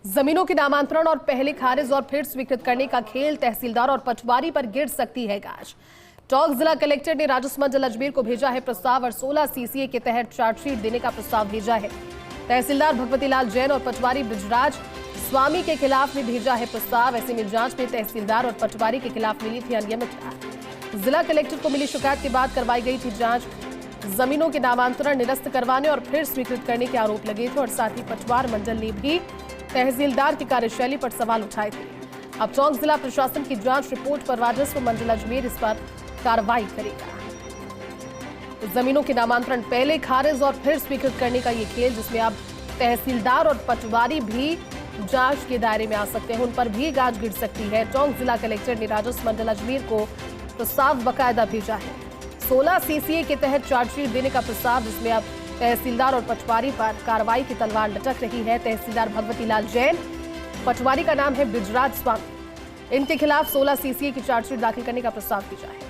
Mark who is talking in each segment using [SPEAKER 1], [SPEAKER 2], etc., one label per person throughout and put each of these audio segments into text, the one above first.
[SPEAKER 1] जमीनों के नामांतरण और पहले खारिज और फिर स्वीकृत करने का खेल, तहसीलदार और पटवारी पर गिर सकती है गाज। टोंक जिला कलेक्टर ने राजस्व मंडल अजमेर को भेजा है प्रस्ताव और 16 सीसीए के तहत चार्जशीट देने का प्रस्ताव भेजा है। तहसीलदार भगवती लाल जैन और पटवारी ब्रिजराज स्वामी के खिलाफ भी भेजा है प्रस्ताव। ऐसे में जांच में तहसीलदार और पटवारी के खिलाफ मिली थी अनियमितता। जिला कलेक्टर को मिली शिकायत के बाद करवाई गई थी जांच। जमीनों के नामांतरण निरस्त करवाने और फिर स्वीकृत करने के आरोप लगे थे और साथ ही पटवार मंडल ने भी तहसीलदार की कार्यशैली पर सवाल उठाए थे। अब टोंक जिला प्रशासन की जांच रिपोर्ट पर राजस्व मंडल अजमेर इस पर कार्रवाई करेगा। जमीनों के नामांतरण पहले खारिज और फिर स्वीकृत करने का ये खेल, जिसमें अब तहसीलदार और पटवारी भी जांच के दायरे में आ सकते हैं, उन पर भी गाज गिर सकती है। टोंक जिला कलेक्टर ने राजस्व मंडल अजमेर को प्रस्ताव बकायदा भेजा है। 16 सीसीए के तहत चार्जशीट देने का प्रस्ताव, जिसमें अब तहसीलदार और पटवारी पर कार्रवाई की तलवार लटक रही है। तहसीलदार भगवती लाल जैन, पटवारी का नाम है ब्रिजराज स्वामी। इनके खिलाफ 16 सीसीए की चार्जशीट दाखिल करने का प्रस्ताव भेजा है।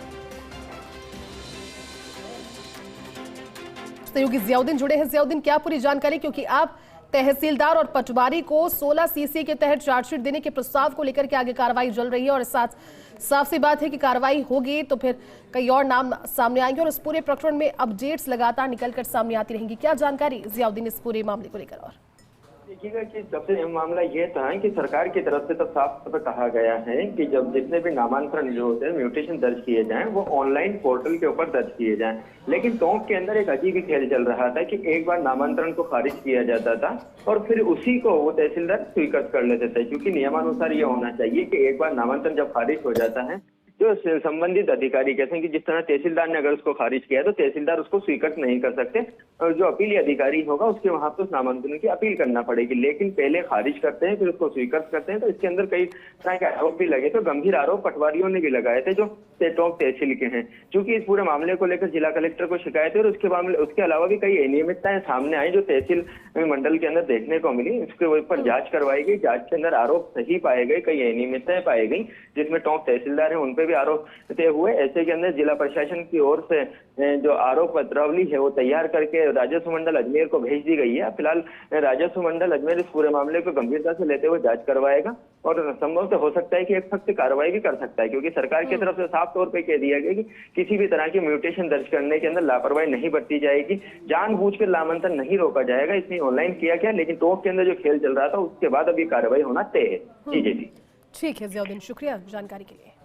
[SPEAKER 1] सहयोगी जियाउद्दीन जुड़े हैं। जियाउद्दीन, क्या पूरी जानकारी, क्योंकि आप तहसीलदार और पटवारी को 16 सीसी के तहत चार्जशीट देने के प्रस्ताव को लेकर के आगे कार्रवाई चल रही है और साथ साफ सी बात है कि कार्रवाई होगी तो फिर कई और नाम सामने आएंगे और इस पूरे प्रकरण में अपडेट्स लगातार निकलकर सामने आती रहेंगी। क्या जानकारी जियाउद्दीन इस पूरे मामले को लेकर? और
[SPEAKER 2] देखिएगा कि सबसे अहम मामला ये था कि सरकार की तरफ से तो साफ तौर पर कहा गया है कि जब जितने भी नामांतरण जो होते हैं, म्यूटेशन दर्ज किए जाएं, वो ऑनलाइन पोर्टल के ऊपर दर्ज किए जाएं। लेकिन टोंक के अंदर एक अजीब ही खेल चल रहा था कि एक बार नामांतरण को खारिज किया जाता था और फिर उसी को वो तहसीलदार स्वीकृत कर लेते थे, क्योंकि नियमानुसार ये होना चाहिए कि एक बार नामांतरण जब खारिज हो जाता है, जो संबंधित अधिकारी कहते हैं कि जिस तरह तहसीलदार ने अगर उसको खारिज किया तो तहसीलदार उसको स्वीकृत नहीं कर सकते और जो अपीली अधिकारी होगा उसके वहां पर उस नामांकन की अपील करना पड़ेगी। लेकिन पहले खारिज करते हैं फिर उसको स्वीकृत करते हैं, तो इसके अंदर कई तरह के आरोप भी लगे थे। गंभीर आरोप पटवारियों ने भी लगाए थे जो टोंक तहसील के हैं। चूंकि इस पूरे मामले को लेकर जिला कलेक्टर को शिकायत है और उसके अलावा भी कई अनियमितताएं सामने आई जो तहसील मंडल के अंदर देखने को मिली। इसके ऊपर जांच करवाई गई, जांच के अंदर आरोप सही पाए गए, कई अनियमितताएं पाई गई जिसमें टोंक तहसीलदार है उन पर भी आरोप तय हुए। ऐसे के अंदर जिला प्रशासन की ओर से जो आरोप पत्रावली है वो तैयार करके राजस्व मंडल अजमेर को भेज दी गई है। फिलहाल राजस्व मंडल अजमेर इस पूरे मामले को गंभीरता से लेते हुए जांच करवाएगा और संभव तो हो सकता है कि एक सख्त कार्रवाई भी कर सकता है, क्योंकि सरकार की तरफ से साफ तौर पे कह दिया गया कि किसी भी तरह की म्यूटेशन दर्ज करने के अंदर लापरवाही नहीं बरती जाएगी, जानबूझकर नामांतरण नहीं रोका जाएगा। इसलिए ऑनलाइन किया गया, लेकिन टोंक के अंदर जो खेल चल रहा था उसके बाद अभी कार्रवाई होना तय है। जी।
[SPEAKER 1] ठीक है जियाउद्दीन, शुक्रिया जानकारी के लिए।